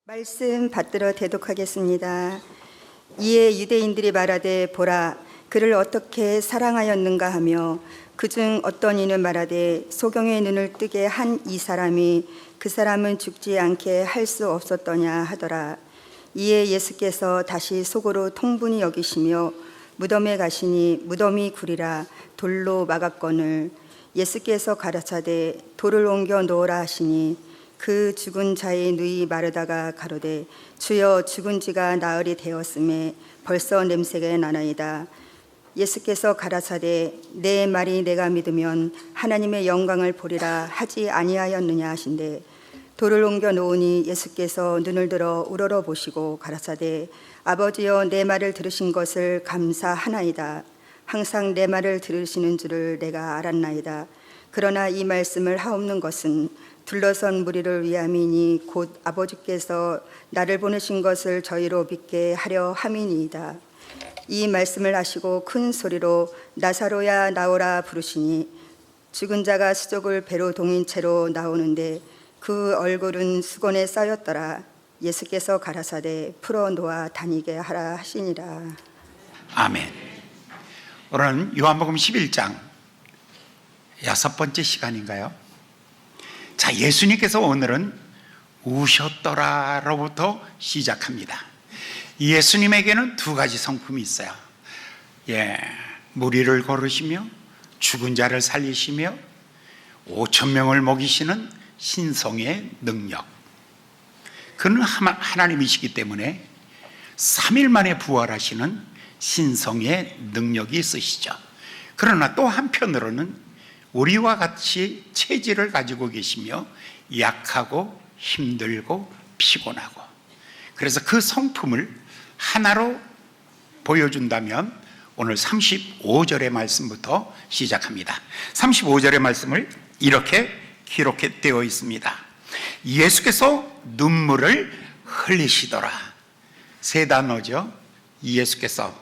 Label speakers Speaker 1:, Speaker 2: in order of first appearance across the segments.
Speaker 1: 말씀 받들어 대독하겠습니다. 이에 유대인들이 말하되 보라 그를 어떻게 사랑하였는가 하며 그중 어떤 이는 말하되 소경의 눈을 뜨게 한 이 사람이 그 사람은 죽지 않게 할 수 없었더냐 하더라. 이에 예수께서 다시 속으로 통분히 여기시며 무덤에 가시니 무덤이 구리라 돌로 막았거늘 예수께서 가라사대 돌을 옮겨 놓으라 하시니 그 죽은 자의 누이 마르다가 가로되 주여 죽은 지가 나흘이 되었음에 벌써 냄새가 나나이다. 예수께서 가라사대 내 말이 내가 믿으면 하나님의 영광을 보리라 하지 아니하였느냐 하신대 돌을 옮겨 놓으니 예수께서 눈을 들어 우러러 보시고 가라사대 아버지여 내 말을 들으신 것을 감사하나이다. 항상 내 말을 들으시는 줄을 내가 알았나이다. 그러나 이 말씀을 하옵는 것은 둘러선 무리를 위함이니 곧 아버지께서 나를 보내신 것을 저희로 믿게 하려 함이니이다. 이 말씀을 하시고 큰 소리로 나사로야 나오라 부르시니 죽은 자가 수족을 배로 동인 채로 나오는데 그 얼굴은 수건에 쌓였더라. 예수께서 가라사대 풀어 놓아 다니게 하라 하시니라.
Speaker 2: 아멘. 오늘은 요한복음 11장 6번째 시간인가요? 자, 예수님께서 오늘은 우셨더라로부터 시작합니다. 예수님에게는 두 가지 성품이 있어요. 무리를 걸으시며 죽은 자를 살리시며 5천 명을 먹이시는 신성의 능력. 그는 하나님이시기 때문에 3일 만에 부활하시는 신성의 능력이 있으시죠. 그러나 또 한편으로는 우리와 같이 체질을 가지고 계시며 약하고 힘들고 피곤하고, 그래서 그 성품을 하나로 보여준다면 오늘 35절의 말씀부터 시작합니다. 35절의 말씀을 이렇게 기록되어 있습니다. 예수께서 눈물을 흘리시더라. 세 단어죠. 예수께서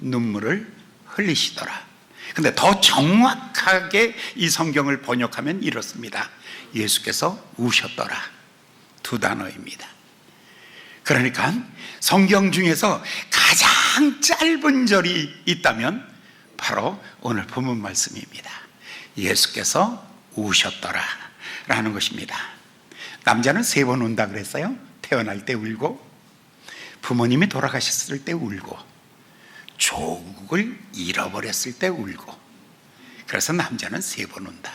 Speaker 2: 눈물을 흘리시더라. 근데 더 정확하게 이 성경을 번역하면 이렇습니다. 예수께서 우셨더라. 두 단어입니다. 그러니까 성경 중에서 가장 짧은 절이 있다면 바로 오늘 본문 말씀입니다. 예수께서 우셨더라 라는 것입니다. 남자는 3번 운다 그랬어요. 태어날 때 울고, 부모님이 돌아가셨을 때 울고, 조국을 잃어버렸을 때 울고, 그래서 남자는 3번 운다.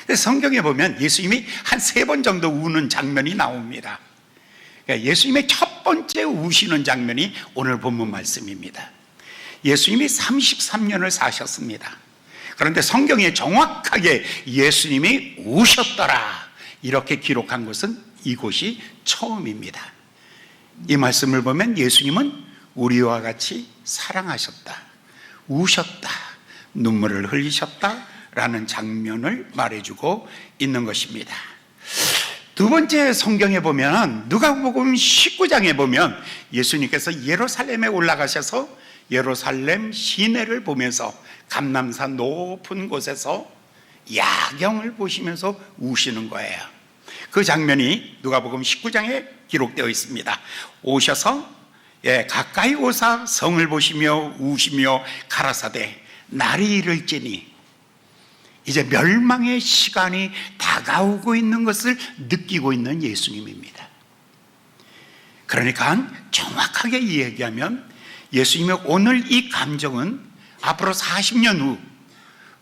Speaker 2: 그래서 성경에 보면 예수님이 한 3번 정도 우는 장면이 나옵니다. 그러니까 예수님의 첫 번째 우시는 장면이 오늘 본문 말씀입니다. 예수님이 33년을 사셨습니다. 그런데 성경에 정확하게 예수님이 우셨더라 이렇게 기록한 것은 이곳이 처음입니다. 이 말씀을 보면 예수님은 우리와 같이 사랑하셨다, 우셨다, 눈물을 흘리셨다 라는 장면을 말해주고 있는 것입니다. 두 번째 성경에 보면 누가복음 19장에 보면 예수님께서 예루살렘에 올라가셔서 예루살렘 시내를 보면서 감람산 높은 곳에서 야경을 보시면서 우시는 거예요. 그 장면이 누가복음 19장에 기록되어 있습니다. 오셔서 가까이 오사 성을 보시며 우시며 가라사대 날이 이를지니, 이제 멸망의 시간이 다가오고 있는 것을 느끼고 있는 예수님입니다. 그러니까 정확하게 이야기하면 예수님의 오늘 이 감정은 앞으로 40년 후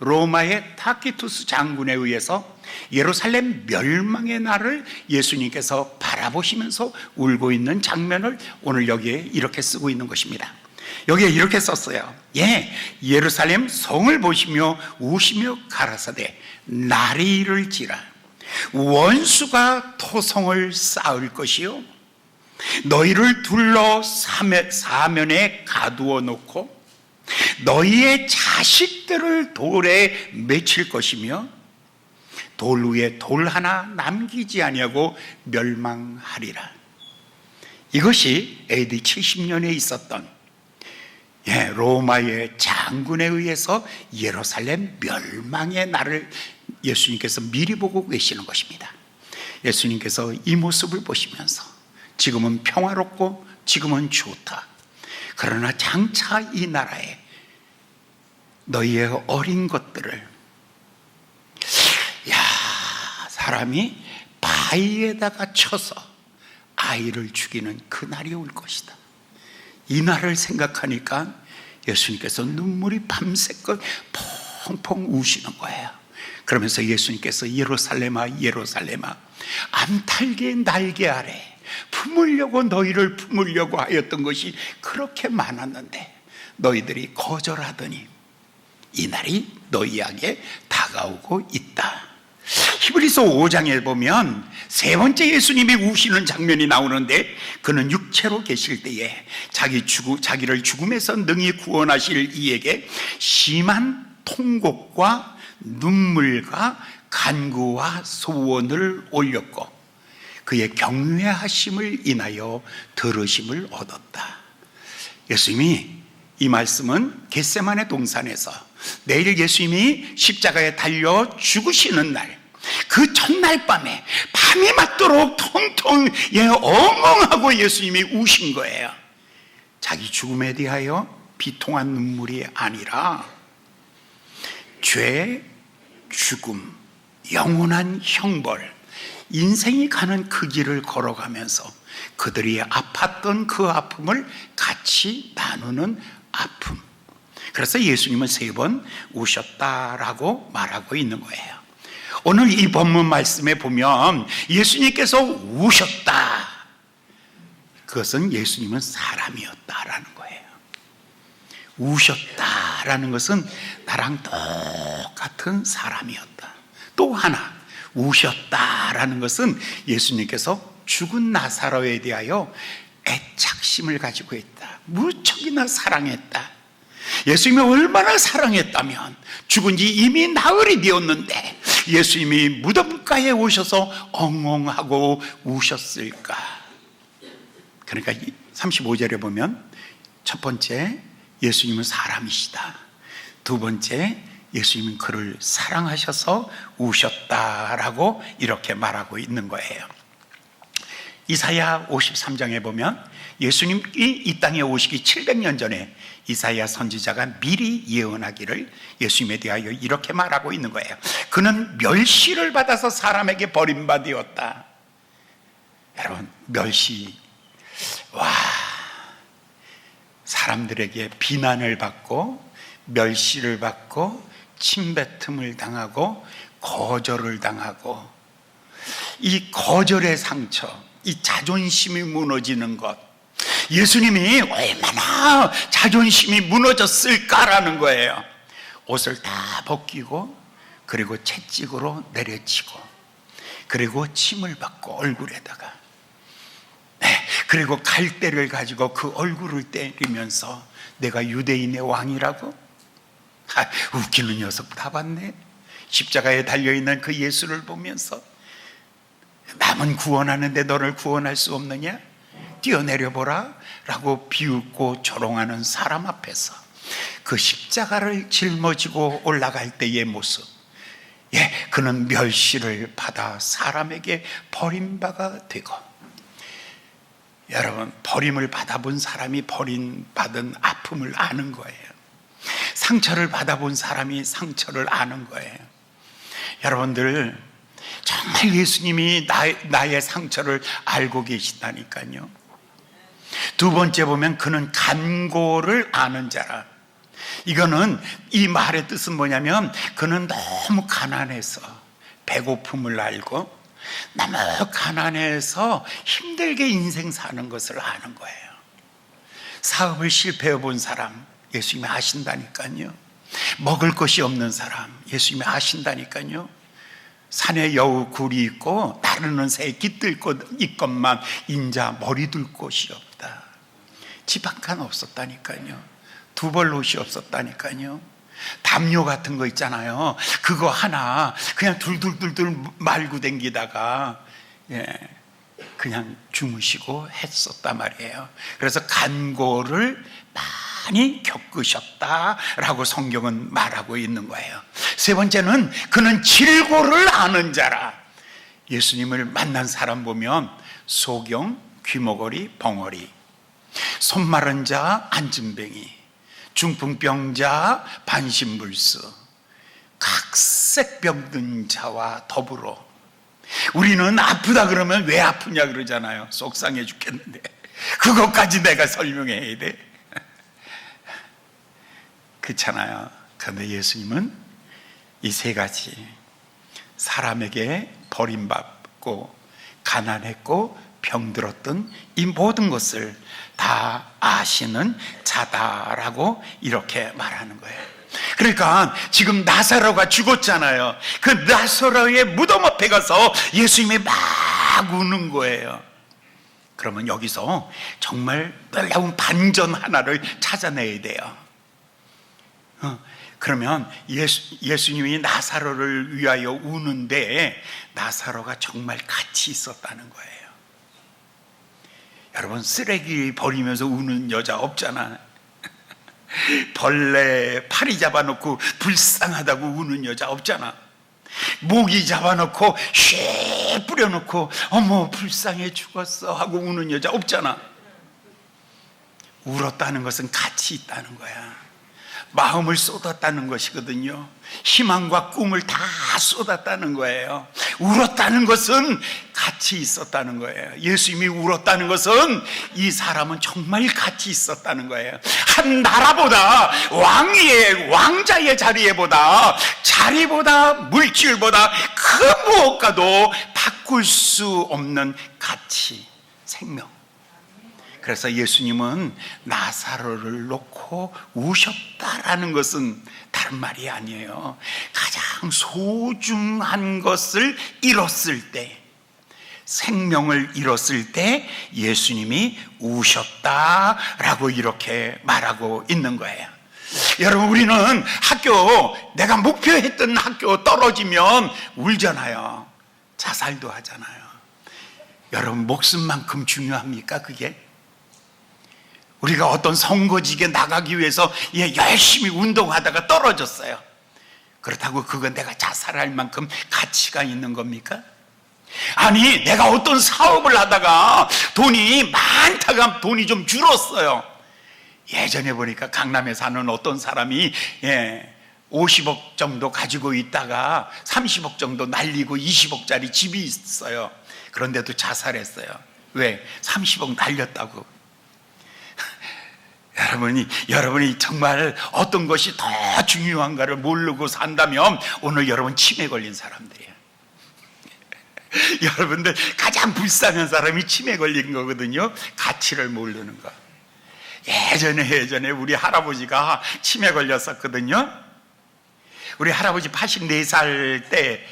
Speaker 2: 로마의 타키투스 장군에 의해서 예루살렘 멸망의 날을 예수님께서 바라보시면서 울고 있는 장면을 오늘 여기에 이렇게 쓰고 있는 것입니다. 여기에 이렇게 썼어요. 예루살렘 성을 보시며 우시며 가라사대 날이 이를지라 원수가 토성을 쌓을 것이요 너희를 둘러 사면에 가두어 놓고 너희의 자식들을 돌에 맺힐 것이며 돌 위에 돌 하나 남기지 아니하고 멸망하리라. 이것이 AD 70년에 있었던 로마의 장군에 의해서 예루살렘 멸망의 날을 예수님께서 미리 보고 계시는 것입니다. 예수님께서 이 모습을 보시면서 지금은 평화롭고 지금은 좋다. 그러나 장차 이 나라에 너희의 어린 것들을 사람이 바위에다가 쳐서 아이를 죽이는 그날이 올 것이다. 이 날을 생각하니까 예수님께서 눈물이 밤새껏 펑펑 우시는 거예요. 그러면서 예수님께서 예루살렘아 예루살렘아 암탉의 날개 아래 품으려고 너희를 품으려고 하였던 것이 그렇게 많았는데 너희들이 거절하더니 이 날이 너희에게 다가오고 있다. 히브리서 5장에 보면 세 번째 예수님이 우시는 장면이 나오는데, 그는 육체로 계실 때에 자기를 죽음에서 능히 구원하실 이에게 심한 통곡과 눈물과 간구와 소원을 올렸고 그의 경외하심을 인하여 들으심을 얻었다. 예수님이 이 말씀은 겟세마네 동산에서 내일 예수님이 십자가에 달려 죽으시는 날, 그 첫날 밤에 밤이 맞도록 통통 엉엉하고 예수님이 우신 거예요. 자기 죽음에 대하여 비통한 눈물이 아니라 죄, 죽음, 영원한 형벌, 인생이 가는 그 길을 걸어가면서 그들이 아팠던 그 아픔을 같이 나누는 아픔. 그래서 예수님은 3번 우셨다라고 말하고 있는 거예요. 오늘 이 본문 말씀에 보면 예수님께서 우셨다. 그것은 예수님은 사람이었다라는 거예요. 우셨다라는 것은 나랑 똑같은 사람이었다. 또 하나, 우셨다라는 것은 예수님께서 죽은 나사로에 대하여 애착심을 가지고 있다. 무척이나 사랑했다. 예수님이 얼마나 사랑했다면 죽은 지 이미 나흘이 되었는데 예수님이 무덤가에 오셔서 엉엉하고 우셨을까? 그러니까 35절에 보면 첫 번째, 예수님은 사람이시다. 두 번째, 예수님은 그를 사랑하셔서 우셨다라고 이렇게 말하고 있는 거예요. 이사야 53장에 보면 예수님이 이 땅에 오시기 700년 전에 이사야 선지자가 미리 예언하기를 예수님에 대하여 이렇게 말하고 있는 거예요. 그는 멸시를 받아서 사람에게 버림받았다. 여러분, 멸시, 사람들에게 비난을 받고 멸시를 받고 침뱉음을 당하고 거절을 당하고, 이 거절의 상처, 이 자존심이 무너지는 것, 예수님이 얼마나 자존심이 무너졌을까라는 거예요. 옷을 다 벗기고 그리고 채찍으로 내려치고 그리고 침을 받고 얼굴에다가, 그리고 갈대를 가지고 그 얼굴을 때리면서 내가 유대인의 왕이라고? 웃기는 녀석 다 봤네. 십자가에 달려있는 그 예수를 보면서 남은 구원하는데 너를 구원할 수 없느냐? 뛰어내려보라 라고 비웃고 조롱하는 사람 앞에서 그 십자가를 짊어지고 올라갈 때의 모습, 그는 멸시를 받아 사람에게 버림바가 되고, 여러분, 버림을 받아본 사람이 버림받은 아픔을 아는 거예요. 상처를 받아본 사람이 상처를 아는 거예요. 여러분들, 정말 예수님이 나의 상처를 알고 계시다니까요. 두 번째 보면 그는 간고를 아는 자라. 이거는, 이 말의 뜻은 뭐냐면 그는 너무 가난해서 배고픔을 알고 너무 가난해서 힘들게 인생 사는 것을 아는 거예요. 사업을 실패해 본 사람 예수님이 아신다니까요. 먹을 것이 없는 사람 예수님이 아신다니까요. 산에 여우 굴이 있고 나르는 새 깃들 곳 있건만 인자 머리 둘 곳이 없다. 집 한 칸 없었다니까요. 두 벌 옷이 없었다니까요. 담요 같은 거 있잖아요. 그거 하나 그냥 둘둘둘둘 말고 댕기다가 그냥 주무시고 했었단 말이에요. 그래서 간고를 많이 겪으셨다라고 성경은 말하고 있는 거예요. 세 번째는 그는 질고를 아는 자라. 예수님을 만난 사람 보면 소경, 귀머거리, 벙어리, 손 마른 자, 안진뱅이, 중풍병자, 반신불수, 각색 병든 자와 더불어. 우리는 아프다 그러면 왜 아프냐 그러잖아요. 속상해 죽겠는데 그것까지 내가 설명해야 돼? 그렇잖아요. 그런데 예수님은 이 세 가지, 사람에게 버림받고 가난했고 병들었던 이 모든 것을 다 아시는 자다라고 이렇게 말하는 거예요. 그러니까 지금 나사로가 죽었잖아요. 그 나사로의 무덤 앞에 가서 예수님이 막 우는 거예요. 그러면 여기서 정말 놀라운 반전 하나를 찾아내야 돼요. 그러면 예수님이 나사로를 위하여 우는데 나사로가 정말 같이 있었다는 거예요. 여러분, 쓰레기 버리면서 우는 여자 없잖아. 벌레 파리 잡아놓고 불쌍하다고 우는 여자 없잖아. 모기 잡아놓고 쉐 뿌려놓고 어머 불쌍해 죽었어 하고 우는 여자 없잖아. 울었다는 것은 같이 있다는 거야. 마음을 쏟았다는 것이거든요. 희망과 꿈을 다 쏟았다는 거예요. 울었다는 것은 같이 있었다는 거예요. 예수님이 울었다는 것은 이 사람은 정말 같이 있었다는 거예요. 한 나라보다 왕자의 자리보다 물질보다 그 무엇과도 바꿀 수 없는 가치, 생명. 그래서 예수님은 나사로를 놓고 우셨다라는 것은 다른 말이 아니에요. 가장 소중한 것을 잃었을 때, 생명을 잃었을 때 예수님이 우셨다라고 이렇게 말하고 있는 거예요. 여러분, 우리는 내가 목표했던 학교 떨어지면 울잖아요. 자살도 하잖아요. 여러분, 목숨만큼 중요합니까 그게? 우리가 어떤 선거직에 나가기 위해서 열심히 운동하다가 떨어졌어요. 그렇다고 그건 내가 자살할 만큼 가치가 있는 겁니까? 아니, 내가 어떤 사업을 하다가 돈이 많다가 돈이 좀 줄었어요. 예전에 보니까 강남에 사는 어떤 사람이 50억 정도 가지고 있다가 30억 정도 날리고 20억짜리 집이 있어요. 그런데도 자살했어요. 왜? 30억 날렸다고. 여러분이 정말 어떤 것이 더 중요한가를 모르고 산다면 오늘 여러분 치매 걸린 사람들이에요. 여러분들 가장 불쌍한 사람이 치매 걸린 거거든요. 가치를 모르는 거. 예전에 우리 할아버지가 치매 걸렸었거든요. 우리 할아버지 84살 때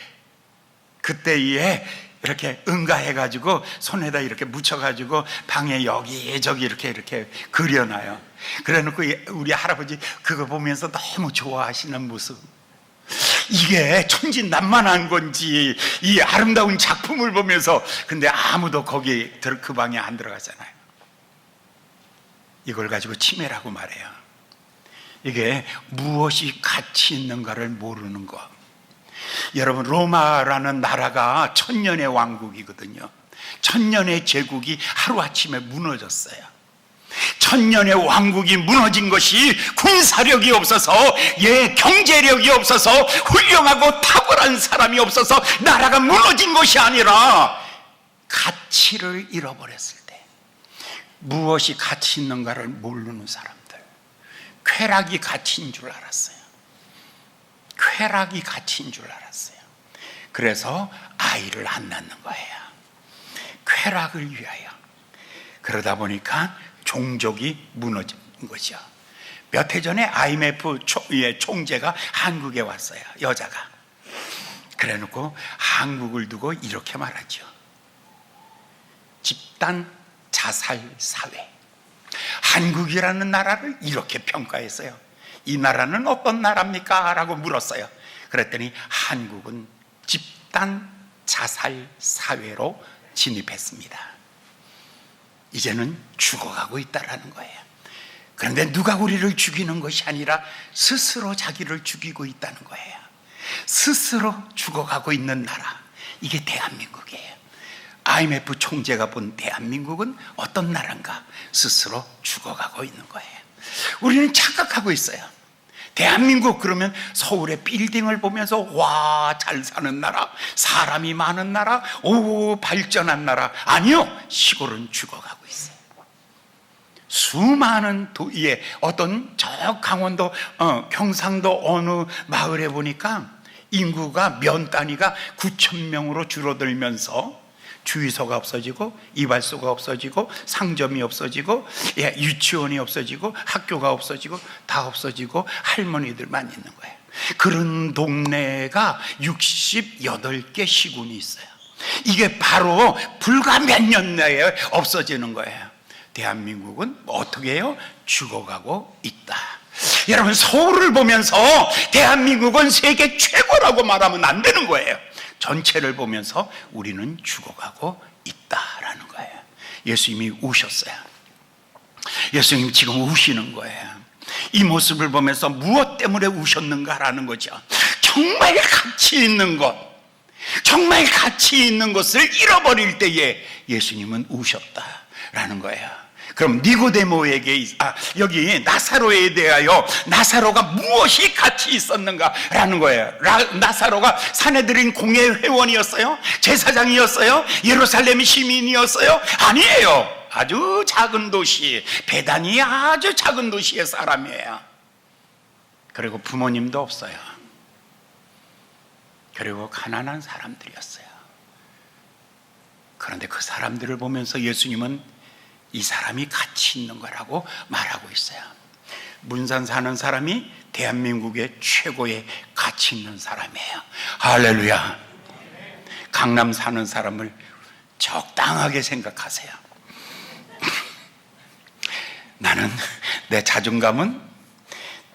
Speaker 2: 그때에 이렇게 응가해가지고 손에다 이렇게 묻혀가지고 방에 여기저기 이렇게 그려놔요. 그래놓고 우리 할아버지 그거 보면서 너무 좋아하시는 모습. 이게 천진난만한 건지 이 아름다운 작품을 보면서. 근데 아무도 거기 그 방에 안 들어가잖아요. 이걸 가지고 치매라고 말해요. 이게 무엇이 가치 있는가를 모르는 것. 여러분, 로마라는 나라가 1000년의 왕국이거든요. 1000년의 제국이 하루아침에 무너졌어요. 1000년의 왕국이 무너진 것이 군사력이 없어서, 경제력이 없어서, 훌륭하고 탁월한 사람이 없어서 나라가 무너진 것이 아니라 가치를 잃어버렸을 때, 무엇이 가치 있는가를 모르는 사람들, 쾌락이 가치인 줄 알았어요. 쾌락이 가치인 줄 알았어요. 그래서 아이를 안 낳는 거예요. 쾌락을 위하여. 그러다 보니까 종족이 무너진 거죠. 몇 해 전에 IMF 총재가 한국에 왔어요. 여자가. 그래놓고 한국을 두고 이렇게 말하죠. 집단 자살 사회. 한국이라는 나라를 이렇게 평가했어요. 이 나라는 어떤 나라입니까? 라고 물었어요. 그랬더니 한국은 집단 자살 사회로 진입했습니다. 이제는 죽어가고 있다라는 거예요. 그런데 누가 우리를 죽이는 것이 아니라 스스로 자기를 죽이고 있다는 거예요. 스스로 죽어가고 있는 나라, 이게 대한민국이에요. IMF 총재가 본 대한민국은 어떤 나라인가 스스로 죽어가고 있는 거예요. 우리는 착각하고 있어요. 대한민국 그러면 서울의 빌딩을 보면서 와, 잘 사는 나라, 사람이 많은 나라, 오, 발전한 나라. 아니요, 시골은 죽어가고 있어요. 수많은 도의에 어떤 저 강원도 경상도 어느 마을에 보니까 인구가 면 단위가 9천 명으로 줄어들면서 주유소가 없어지고 이발소가 없어지고 상점이 없어지고 유치원이 없어지고 학교가 없어지고 다 없어지고 할머니들만 있는 거예요. 그런 동네가 68개 시군이 있어요. 이게 바로 불과 몇 년 내에 없어지는 거예요. 대한민국은 어떻게 해요? 죽어가고 있다. 여러분, 서울을 보면서 대한민국은 세계 최고라고 말하면 안 되는 거예요. 전체를 보면서 우리는 죽어가고 있다라는 거예요. 예수님이 우셨어요. 예수님 지금 우시는 거예요. 이 모습을 보면서 무엇 때문에 우셨는가라는 거죠. 정말 가치 있는 것, 정말 가치 있는 것을 잃어버릴 때에 예수님은 우셨다라는 거예요. 그럼 니고데모에게 여기 나사로에 대하여 나사로가 무엇이 가치 있었는가라는 거예요. 나사로가 사내들인 공회 회원이었어요? 제사장이었어요? 예루살렘 시민이었어요? 아니에요. 아주 작은 도시, 베다니 아주 작은 도시의 사람이에요. 그리고 부모님도 없어요. 그리고 가난한 사람들이었어요. 그런데 그 사람들을 보면서 예수님은 이 사람이 가치 있는 거라고 말하고 있어요. 문산 사는 사람이 대한민국의 최고의 가치 있는 사람이에요. 할렐루야. 강남 사는 사람을 적당하게 생각하세요. 나는 내 자존감은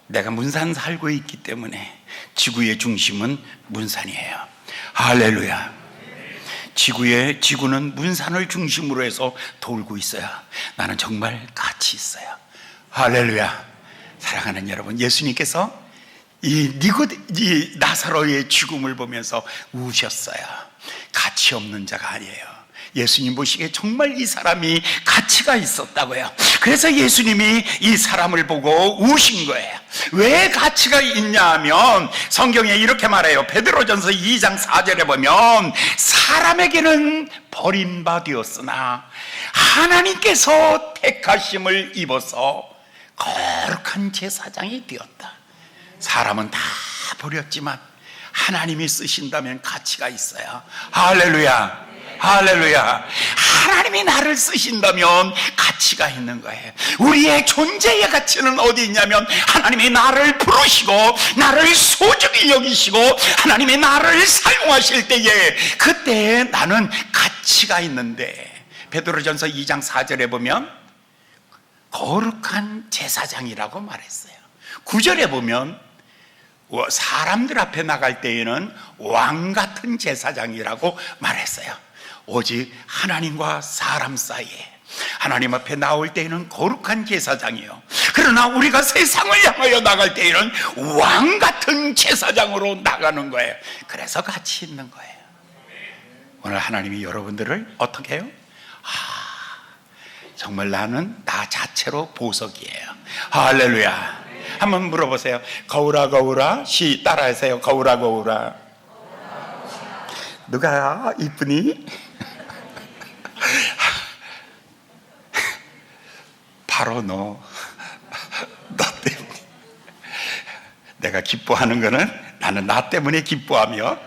Speaker 2: 내가 문산 살고 있기 때문에 지구의 중심은 문산이에요. 할렐루야. 지구는 문산을 중심으로 해서 돌고 있어요. 나는 정말 가치 있어요. 할렐루야. 사랑하는 여러분, 예수님께서 이 나사로의 죽음을 보면서 우셨어요. 가치 없는 자가 아니에요. 예수님 보시기에 정말 이 사람이 가치가 있었다고요. 그래서 예수님이 이 사람을 보고 우신 거예요. 왜 가치가 있냐 하면 성경에 이렇게 말해요. 베드로전서 2장 4절에 보면 사람에게는 버림받았으나 하나님께서 택하심을 입어서 거룩한 제사장이 되었다. 사람은 다 버렸지만 하나님이 쓰신다면 가치가 있어요. 할렐루야. 할렐루야. 하나님이 나를 쓰신다면 가치가 있는 거예요. 우리의 존재의 가치는 어디 있냐면 하나님이 나를 부르시고 나를 소중히 여기시고 하나님이 나를 사용하실 때에 그때 나는 가치가 있는데, 베드로전서 2장 4절에 보면 거룩한 제사장이라고 말했어요. 9절에 보면 사람들 앞에 나갈 때에는 왕 같은 제사장이라고 말했어요. 오직 하나님과 사람 사이에 하나님 앞에 나올 때에는 거룩한 제사장이요, 그러나 우리가 세상을 향하여 나갈 때에는 왕 같은 제사장으로 나가는 거예요. 그래서 가치 있는 거예요. 오늘 하나님이 여러분들을 어떻게 해요? 정말 나는 나 자체로 보석이에요. 할렐루야. 한번 물어보세요. 거울아 거울아, 따라하세요. 거울아 거울아, 누가 이쁘니? 바로 너 때문에. 내가 기뻐하는 것은 나는 나 때문에 기뻐하며,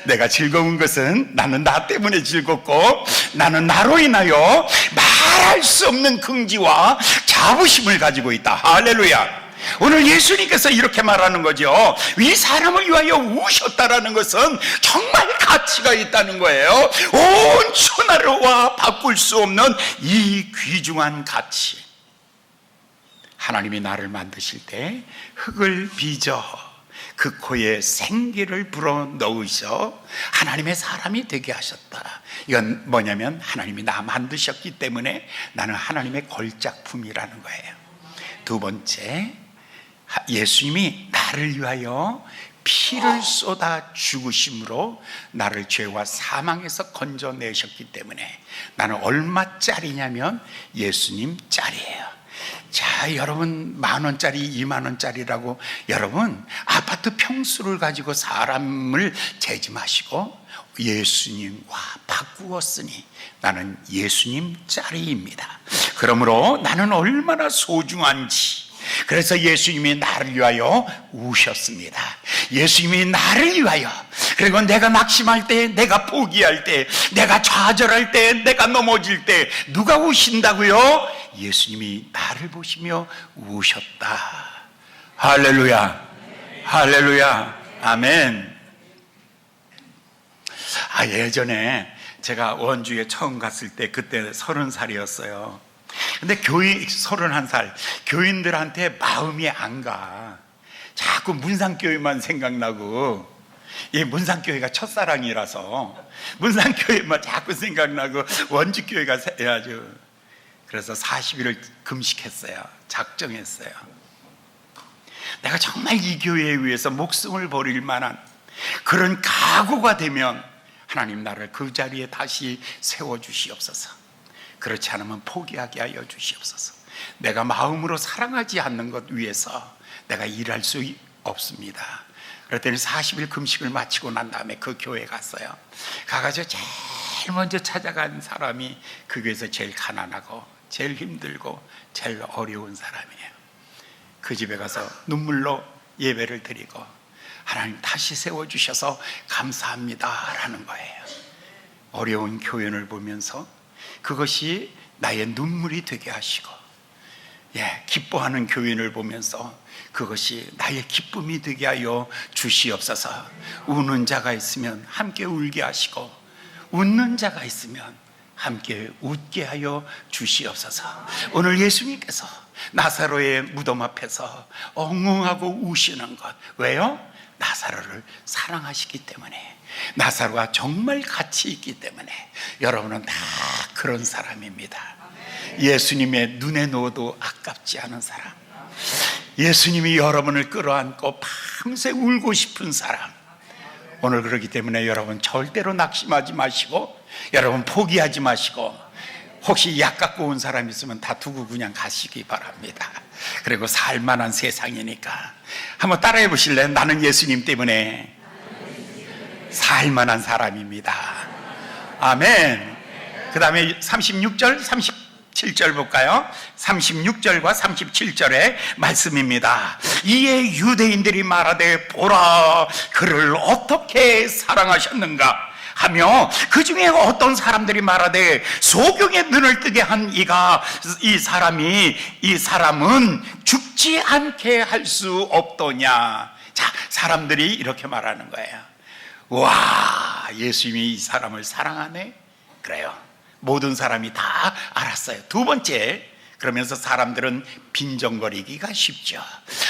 Speaker 2: 내가 즐거운 것은 나는 나 때문에 즐겁고, 나는 나로 인하여 말할 수 없는 긍지와 자부심을 가지고 있다. 할렐루야. 오늘 예수님께서 이렇게 말하는 거죠. 이 사람을 위하여 우셨다라는 것은 정말 가치가 있다는 거예요. 온 천하와 바꿀 수 없는 이 귀중한 가치. 하나님이 나를 만드실 때 흙을 빚어 그 코에 생기를 불어 넣으셔 하나님의 사람이 되게 하셨다. 이건 뭐냐면 하나님이 나 만드셨기 때문에 나는 하나님의 걸작품이라는 거예요. 두 번째, 예수님이 나를 위하여 피를 쏟아 죽으심으로 나를 죄와 사망에서 건져내셨기 때문에 나는 얼마짜리냐면 예수님 짜리예요. 자, 여러분 10,000원짜리 20,000원짜리라고 여러분 아파트 평수를 가지고 사람을 재지 마시고 예수님과 바꾸었으니 나는 예수님 짜리입니다. 그러므로 나는 얼마나 소중한지, 그래서 예수님이 나를 위하여 우셨습니다. 예수님이 나를 위하여, 그리고 내가 낙심할 때, 내가 포기할 때, 내가 좌절할 때, 내가 넘어질 때 누가 우신다고요? 예수님이 나를 보시며 우셨다. 할렐루야, 할렐루야, 아멘. 예전에 제가 원주에 처음 갔을 때 그때 30살이었어요. 근데 31살 교인들한테 마음이 안 가. 자꾸 문상교회만 생각나고, 이 문상교회가 첫사랑이라서 문상교회만 자꾸 생각나고 원주교회가 아주, 그래서 40일을 금식했어요. 작정했어요. 내가 정말 이 교회에 위해서 목숨을 버릴 만한 그런 각오가 되면 하나님 나를 그 자리에 다시 세워주시옵소서. 그렇지 않으면 포기하게 하여 주시옵소서. 내가 마음으로 사랑하지 않는 것 위해서 내가 일할 수 없습니다. 그랬더니 40일 금식을 마치고 난 다음에 그 교회에 갔어요. 가가지고 제일 먼저 찾아간 사람이 그 교회에서 제일 가난하고 제일 힘들고 제일 어려운 사람이에요. 그 집에 가서 눈물로 예배를 드리고 하나님 다시 세워주셔서 감사합니다 라는 거예요. 어려운 교인을 보면서 그것이 나의 눈물이 되게 하시고, 기뻐하는 교인을 보면서 그것이 나의 기쁨이 되게 하여 주시옵소서. 우는 자가 있으면 함께 울게 하시고, 웃는 자가 있으면 함께 웃게 하여 주시옵소서. 오늘 예수님께서 나사로의 무덤 앞에서 엉엉하고 우시는 것, 왜요? 나사로를 사랑하시기 때문에, 나사로가 정말 가치 있기 때문에. 여러분은 다 그런 사람입니다. 예수님의 눈에 넣어도 아깝지 않은 사람, 예수님이 여러분을 끌어안고 밤새 울고 싶은 사람. 오늘 그렇기 때문에 여러분 절대로 낙심하지 마시고, 여러분 포기하지 마시고, 혹시 약 갖고 온 사람 있으면 다 두고 그냥 가시기 바랍니다. 그리고 살만한 세상이니까 한번 따라해 보실래요? 나는 예수님 때문에 살만한 사람입니다. 아멘. 그 다음에 36절 37절 볼까요? 36절과 37절의 말씀입니다. 이에 유대인들이 말하되 보라 그를 어떻게 사랑하셨는가 하며, 그 중에 어떤 사람들이 말하되 소경의 눈을 뜨게 한 이 사람은 죽지 않게 할 수 없더냐. 자, 사람들이 이렇게 말하는 거예요. 와, 예수님이 이 사람을 사랑하네? 그래요. 모든 사람이 다 알았어요. 두 번째, 그러면서 사람들은 빈정거리기가 쉽죠.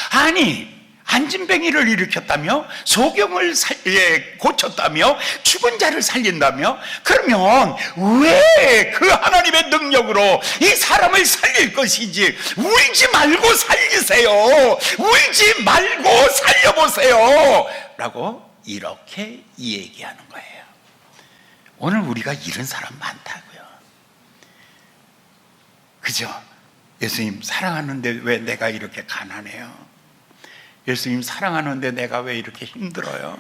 Speaker 2: 아니, 안진뱅이를 일으켰다며, 소경을 고쳤다며, 죽은 자를 살린다며, 그러면 왜 그 하나님의 능력으로 이 사람을 살릴 것이지, 울지 말고 살리세요, 울지 말고 살려보세요 라고 이렇게 얘기하는 거예요. 오늘 우리가 이런 사람 많다고요. 그죠? 예수님 사랑하는데 왜 내가 이렇게 가난해요? 예수님 사랑하는데 내가 왜 이렇게 힘들어요?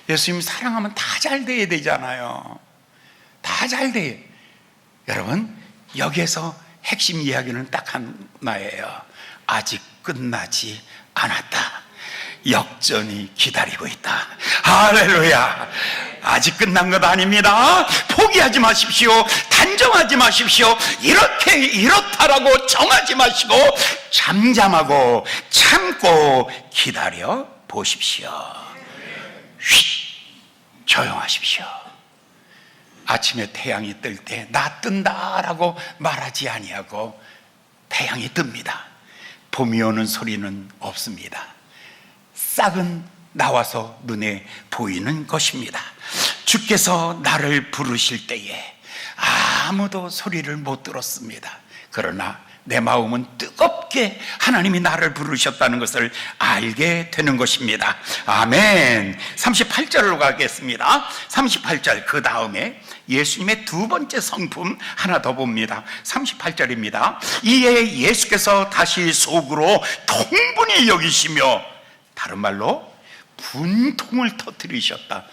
Speaker 2: 예수님 사랑하면 다 잘 돼야 되잖아요. 다 잘 돼. 여러분, 여기에서 핵심 이야기는 딱 하나예요. 아직 끝나지 않았다. 역전이 기다리고 있다. 할렐루야. 아직 끝난 것 아닙니다. 포기하지 마십시오. 단정하지 마십시오. 이렇다라고 정하지 마시고 잠잠하고 참고 기다려 보십시오. 조용하십시오. 아침에 태양이 뜰 때 나 뜬다라고 말하지 아니하고 태양이 뜹니다. 봄이 오는 소리는 없습니다. 싹은 나와서 눈에 보이는 것입니다. 주께서 나를 부르실 때에 아무도 소리를 못 들었습니다. 그러나 내 마음은 뜨겁게 하나님이 나를 부르셨다는 것을 알게 되는 것입니다. 아멘. 38절로 가겠습니다. 38절 그 다음에 예수님의 두 번째 성품 하나 더 봅니다. 38절입니다. 이에 예수께서 다시 속으로 통분히 여기시며, 다른 말로 분통을 터뜨리셨다.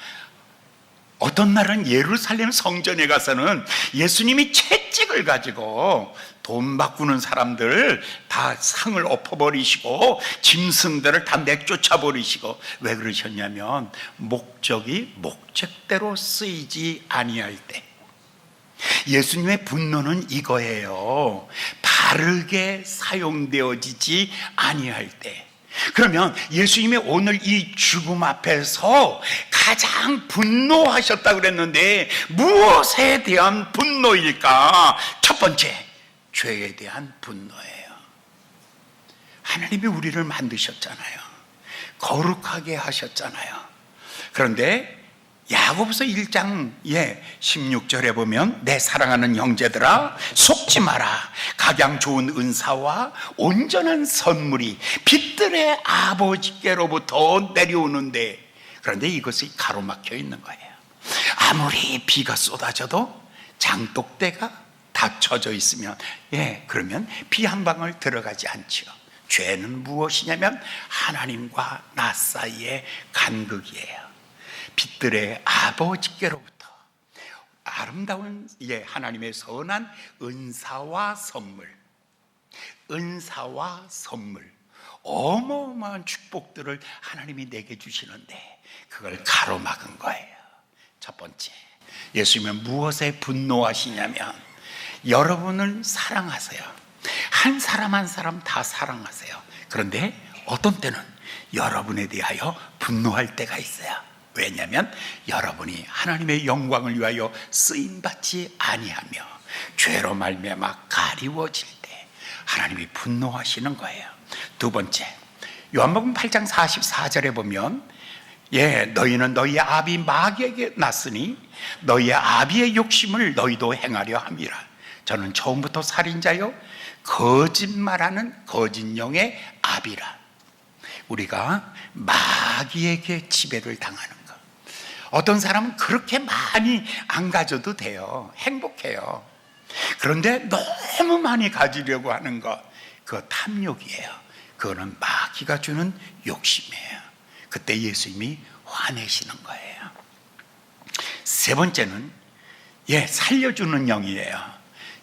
Speaker 2: 어떤 날은 예루살렘 성전에 가서는 예수님이 채찍을 가지고 돈 바꾸는 사람들 다 상을 엎어버리시고 짐승들을 다 내쫓아 버리시고, 왜 그러셨냐면 목적이 목적대로 쓰이지 아니할 때, 예수님의 분노는 이거예요. 바르게 사용되어지지 아니할 때. 그러면 예수님이 오늘 이 죽음 앞에서 가장 분노하셨다 그랬는데 무엇에 대한 분노일까? 첫 번째, 죄에 대한 분노예요. 하나님이 우리를 만드셨잖아요. 거룩하게 하셨잖아요. 그런데 야고보서 1장 16절에 보면, 내 사랑하는 형제들아 속지 마라. 각양 좋은 은사와 온전한 선물이 빛들의 아버지께로부터 내려오는데, 그런데 이것이 가로막혀 있는 거예요. 아무리 비가 쏟아져도 장독대가 닫혀져 있으면 그러면 비 한 방울 들어가지 않죠. 죄는 무엇이냐면 하나님과 나 사이의 간극이에요. 빛들의 아버지께로부터 아름다운 하나님의 선한 은사와 선물, 어마어마한 축복들을 하나님이 내게 주시는데 그걸 가로막은 거예요. 첫 번째, 예수님은 무엇에 분노하시냐면 여러분을 사랑하세요. 한 사람 한 사람 다 사랑하세요. 그런데 어떤 때는 여러분에 대하여 분노할 때가 있어요. 왜냐하면 여러분이 하나님의 영광을 위하여 쓰임받지 아니하며 죄로 말미암아 가리워질 때 하나님이 분노하시는 거예요. 두 번째, 요한복음 8장 44절에 보면, 너희는 너희 아비 마귀에게 났으니 너희의 아비의 욕심을 너희도 행하려 함이라. 저는 처음부터 살인자요 거짓말하는 거짓 영의 아비라. 우리가 마귀에게 지배를 당하는 것. 어떤 사람은 그렇게 많이 안 가져도 돼요. 행복해요. 그런데 너무 많이 가지려고 하는 것, 그거 탐욕이에요. 그거는 마귀가 주는 욕심이에요. 그때 예수님이 화내시는 거예요. 세 번째는 살려주는 영이에요.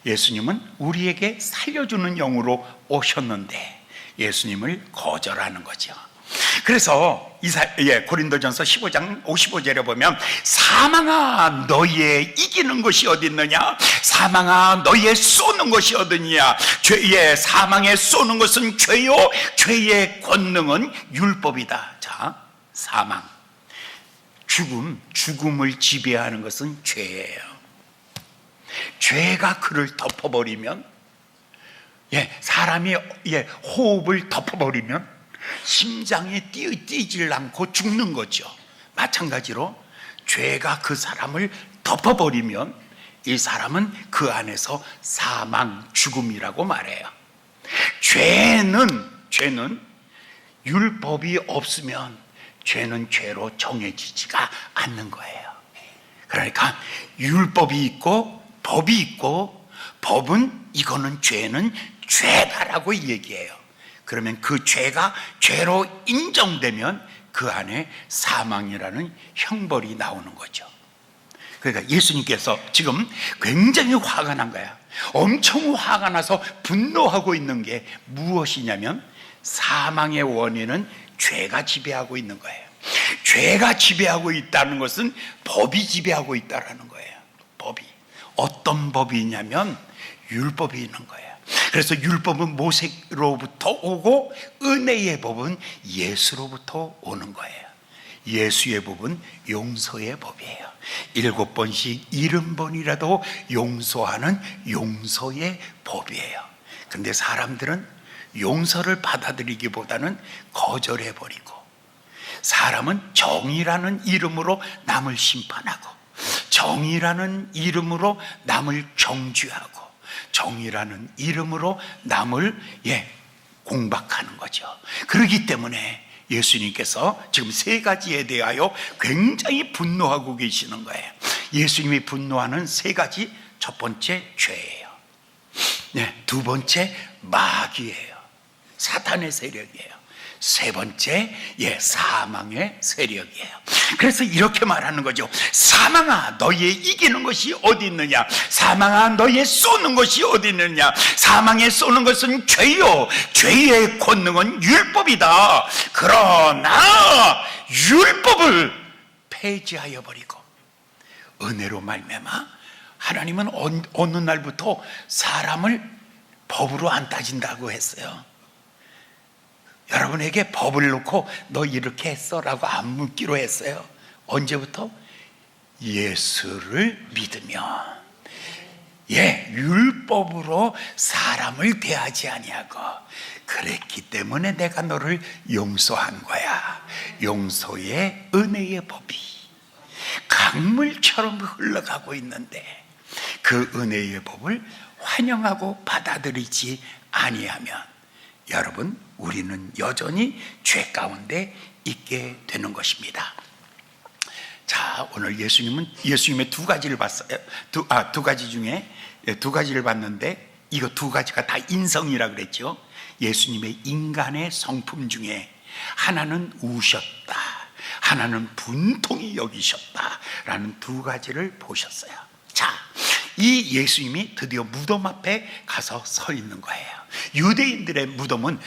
Speaker 2: 예수님은 우리에게 살려주는 영으로 오셨는데 예수님을 거절하는 거죠. 그래서 고린도전서 15장 55절에 보면, 사망아 너희의 이기는 것이 어디 있느냐? 사망아 너희의 쏘는 것이 어디냐? 사망에 쏘는 것은 죄요 죄의 권능은 율법이다. 자, 사망, 죽음을 지배하는 것은 죄예요. 죄가 그를 덮어버리면, 사람이 호흡을 덮어버리면 심장이 뛰질 않고 죽는 거죠. 마찬가지로 죄가 그 사람을 덮어버리면 이 사람은 그 안에서 사망, 죽음이라고 말해요. 죄는 율법이 없으면 죄는 죄로 정해지지가 않는 거예요. 그러니까 율법이 있고 법이 있고, 법은 이거는 죄는 죄다라고 얘기해요. 그러면 그 죄가 죄로 인정되면 그 안에 사망이라는 형벌이 나오는 거죠. 그러니까 예수님께서 지금 굉장히 화가 난 거야. 엄청 화가 나서 분노하고 있는 게 무엇이냐면, 사망의 원인은 죄가 지배하고 있는 거예요. 죄가 지배하고 있다는 것은 법이 지배하고 있다는 거예요. 법이. 어떤 법이 있냐면 율법이 있는 거예요. 그래서 율법은 모세로부터 오고 은혜의 법은 예수로부터 오는 거예요. 예수의 법은 용서의 법이에요. 7번씩 70번이라도 용서하는 용서의 법이에요. 근데 사람들은 용서를 받아들이기보다는 거절해버리고, 사람은 정의라는 이름으로 남을 심판하고, 정의라는 이름으로 남을 정죄하고 정의라는 이름으로 남을 공박하는 거죠. 그렇기 때문에 예수님께서 지금 세 가지에 대하여 굉장히 분노하고 계시는 거예요. 예수님이 분노하는 세 가지, 첫 번째 죄예요. 두 번째 마귀예요. 사탄의 세력이에요. 세 번째 사망의 세력이에요. 그래서 이렇게 말하는 거죠. 사망아, 너희의 이기는 것이 어디 있느냐? 사망아, 너희의 쏘는 것이 어디 있느냐? 사망에 쏘는 것은 죄요, 죄의 권능은 율법이다. 그러나 율법을 폐지하여 버리고 은혜로 말미암아 하나님은 어느 날부터 사람을 법으로 안 따진다고 했어요. 여러분에게 법을 놓고 너 이렇게 했어 라고 안 묻기로 했어요. 언제부터? 예수를 믿으면. 율법으로 사람을 대하지 아니하고, 그랬기 때문에 내가 너를 용서한 거야. 용서의 은혜의 법이 강물처럼 흘러가고 있는데 그 은혜의 법을 환영하고 받아들이지 아니하면 여러분, 우리는 여전히 죄 가운데 있게 되는 것입니다. 자, 오늘 예수님의 두 가지를 봤어요. 두 가지 중에 두 가지를 봤는데, 이거 두 가지가 다 인성이라 그랬죠. 예수님의 인간의 성품 중에 하나는 우셨다, 하나는 분통히 여기셨다라는 두 가지를 보셨어요. 자, 이 예수님이 드디어 무덤 앞에 가서 서 있는 거예요. 유대인들의 무덤은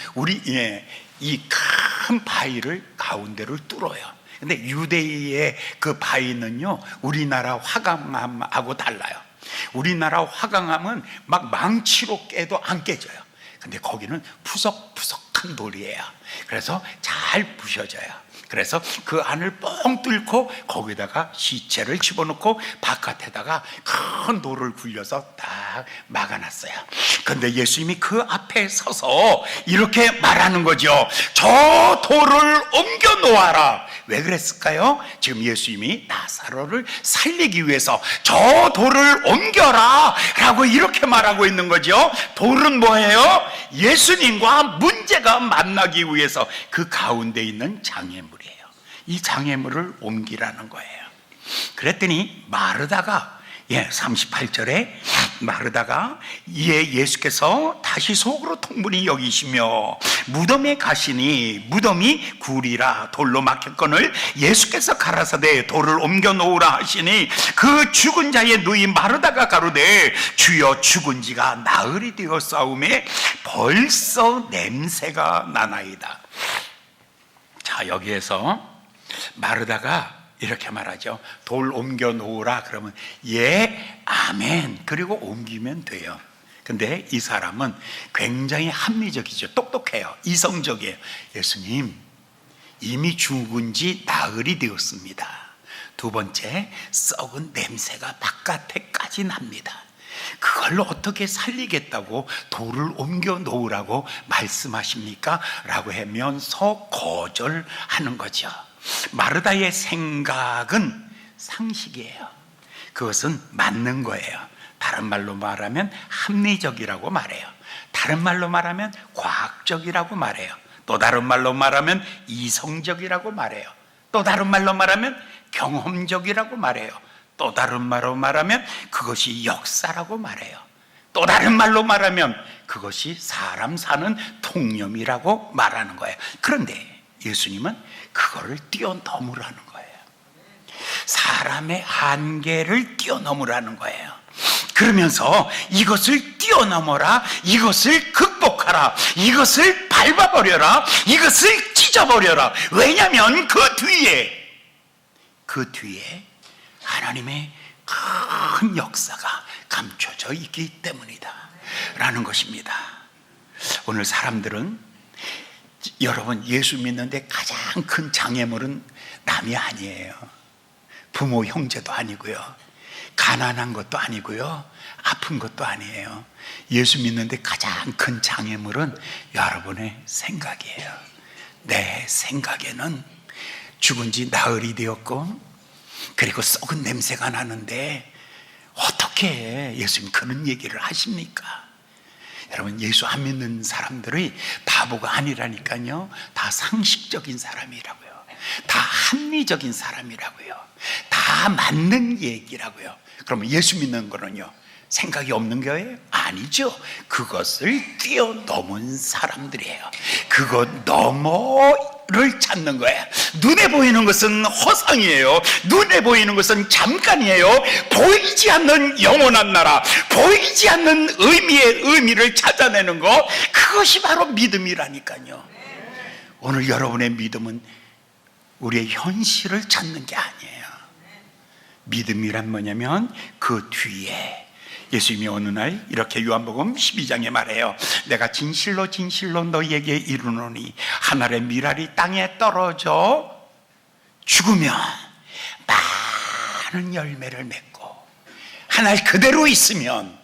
Speaker 2: 이 큰 바위를 가운데를 뚫어요. 근데 유대의 그 바위는요, 우리나라 화강암하고 달라요. 우리나라 화강암은 막 망치로 깨도 안 깨져요. 근데 거기는 푸석푸석한 돌이에요. 그래서 잘 부셔져요. 그래서 그 안을 뻥 뚫고 거기다가 시체를 집어넣고 바깥에다가 큰 돌을 굴려서 딱 막아놨어요. 그런데 예수님이 그 앞에 서서 이렇게 말하는 거죠. 저 돌을 옮겨 놓아라. 왜 그랬을까요? 지금 예수님이 나사로를 살리기 위해서 저 돌을 옮겨라 라고 이렇게 말하고 있는 거죠. 돌은 뭐예요? 예수님과 문제가 만나기 위해서 그 가운데 있는 장애물이에요. 이 장애물을 옮기라는 거예요. 그랬더니 마르다가 38절에 마르다가 예수께서 다시 속으로 통분히 여기시며 무덤에 가시니 무덤이 굴이라 돌로 막혔거늘 예수께서 가라사대 돌을 옮겨 놓으라 하시니 그 죽은 자의 누이 마르다가 가로되 주여 죽은 지가 나흘이 되었사오매 벌써 냄새가 나나이다. 자, 여기에서 마르다가 이렇게 말하죠. 돌 옮겨 놓으라 그러면 아멘, 그리고 옮기면 돼요. 근데 이 사람은 굉장히 합리적이죠. 똑똑해요. 이성적이에요. 예수님, 이미 죽은 지 나흘이 되었습니다. 두 번째, 썩은 냄새가 바깥에까지 납니다. 그걸로 어떻게 살리겠다고 돌을 옮겨 놓으라고 말씀하십니까? 라고 하면서 거절하는 거죠. 마르다의 생각은 상식이에요. 그것은 맞는 거예요. 다른 말로 말하면 합리적이라고 말해요. 다른 말로 말하면 과학적이라고 말해요. 또 다른 말로 말하면 이성적이라고 말해요. 또 다른 말로 말하면 경험적이라고 말해요. 또 다른 말로 말하면 그것이 역사라고 말해요. 또 다른 말로 말하면 그것이 사람 사는 통념이라고 말하는 거예요. 그런데 예수님은 그거를 뛰어넘으라는 거예요. 사람의 한계를 뛰어넘으라는 거예요. 그러면서 이것을 뛰어넘어라, 이것을 극복하라, 이것을 밟아버려라, 이것을 찢어버려라. 왜냐하면 그 뒤에 하나님의 큰 역사가 감춰져 있기 때문이다 라는 것입니다. 오늘 사람들은, 여러분, 예수 믿는데 가장 큰 장애물은 남이 아니에요. 부모 형제도 아니고요, 가난한 것도 아니고요, 아픈 것도 아니에요. 예수 믿는데 가장 큰 장애물은 여러분의 생각이에요. 내 생각에는 죽은 지 나흘이 되었고 그리고 썩은 냄새가 나는데 어떻게 예수님 그런 얘기를 하십니까? 여러분, 예수 안 믿는 사람들이 바보가 아니라니까요. 다 상식적인 사람이라고요. 다 합리적인 사람이라고요. 다 맞는 얘기라고요. 그러면 예수 믿는 거는요, 생각이 없는 거예요? 아니죠. 그것을 뛰어넘은 사람들이에요. 그것 너머를 찾는 거예요. 눈에 보이는 것은 허상이에요. 눈에 보이는 것은 잠깐이에요. 보이지 않는 영원한 나라, 보이지 않는 의미를 찾아내는 것, 그것이 바로 믿음이라니까요. 오늘 여러분의 믿음은 우리의 현실을 찾는 게 아니에요. 믿음이란 뭐냐면 그 뒤에 예수님이 어느 날 이렇게 요한복음 12장에 말해요. 내가 진실로 진실로 너희에게 이르노니 하늘의 밀알이 땅에 떨어져 죽으면 많은 열매를 맺고 하늘 그대로 있으면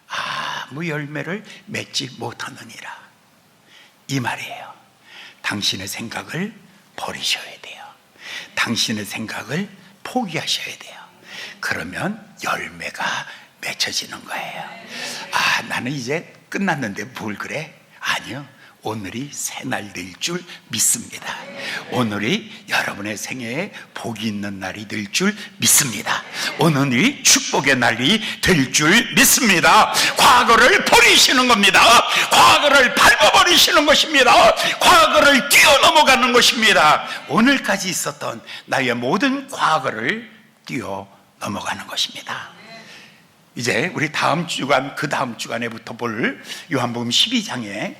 Speaker 2: 아무 열매를 맺지 못하느니라. 이 말이에요. 당신의 생각을 버리셔야 돼요. 당신의 생각을 포기하셔야 돼요. 그러면 열매가 맺혀지는 거예요. 나는 이제 끝났는데 뭘 그래? 아니요. 오늘이 새날 될 줄 믿습니다. 오늘이 여러분의 생애에 복이 있는 날이 될 줄 믿습니다. 오늘이 축복의 날이 될 줄 믿습니다. 과거를 버리시는 겁니다. 과거를 밟아버리시는 것입니다. 과거를 뛰어넘어가는 것입니다. 오늘까지 있었던 나의 모든 과거를 뛰어넘어가는 것입니다. 이제 우리 다음 주간, 그 다음 주간에부터 볼 요한복음 12장에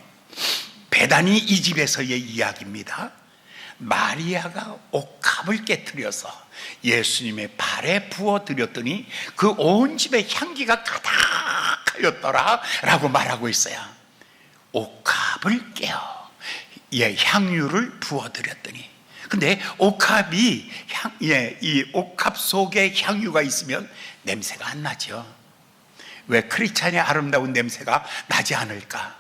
Speaker 2: 베다니 이 집에서의 이야기입니다. 마리아가 옥합을 깨뜨려서 예수님의 발에 부어드렸더니 그 온 집에 향기가 가득하였더라 라고 말하고 있어요. 옥합을 깨어 향유를 부어드렸더니, 근데 옥합이 이 옥합 속에 향유가 있으면 냄새가 안 나죠. 왜 크리스찬의 아름다운 냄새가 나지 않을까?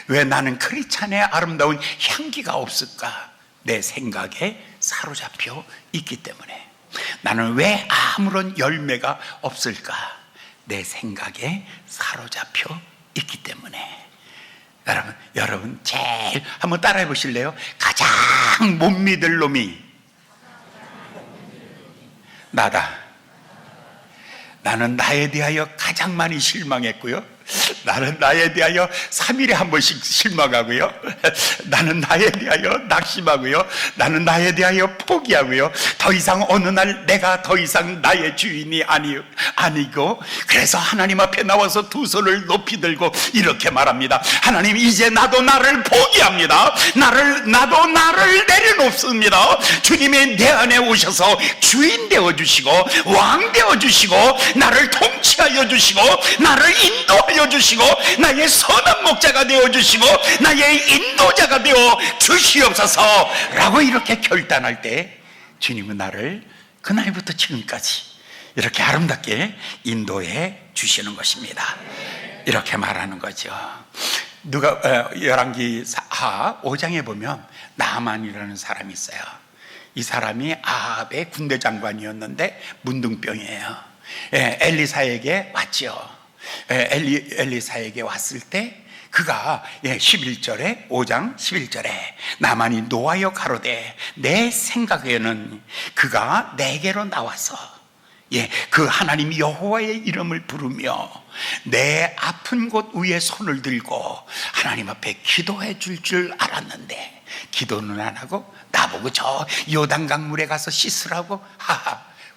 Speaker 2: 왜 나는 크리스찬의 아름다운 향기가 없을까? 내 생각에 사로잡혀 있기 때문에. 나는 왜 아무런 열매가 없을까? 내 생각에 사로잡혀 있기 때문에. 여러분 제일 한번 따라해 보실래요? 가장 못 믿을 놈이 나다. 나는 나에 대하여 가장 많이 실망했고요. 나는 나에 대하여 3일에 한 번씩 실망하고요. 나는 나에 대하여 낙심하고요. 나는 나에 대하여 포기하고요. 더 이상 어느 날 내가 더 이상 나의 주인이 아니고, 그래서 하나님 앞에 나와서 두 손을 높이 들고 이렇게 말합니다. 하나님, 이제 나도 나를 포기합니다. 나도 나를 내려놓습니다. 주님이 내 안에 오셔서 주인 되어주시고 왕 되어주시고 나를 통치하여 주시고 나를 인도하여 주시고 나의 선한 목자가 되어주시고 나의 인도자가 되어 주시옵소서 라고 이렇게 결단할 때 주님은 나를 그날부터 지금까지 이렇게 아름답게 인도해 주시는 것입니다. 이렇게 말하는 거죠. 열왕기 5장에 보면 나만이라는 사람이 있어요. 이 사람이 아합의 군대 장관이었는데 문둥병이에요. 엘리사에게 왔죠. 엘리사에게 왔을 때 그가 11절에 5장 11절에 나만이 노하여 가로되 내 생각에는 그가 내게로 나와서 그 하나님 여호와의 이름을 부르며 내 아픈 곳 위에 손을 들고 하나님 앞에 기도해 줄 알았는데 기도는 안 하고 나보고 저 요단강 물에 가서 씻으라고.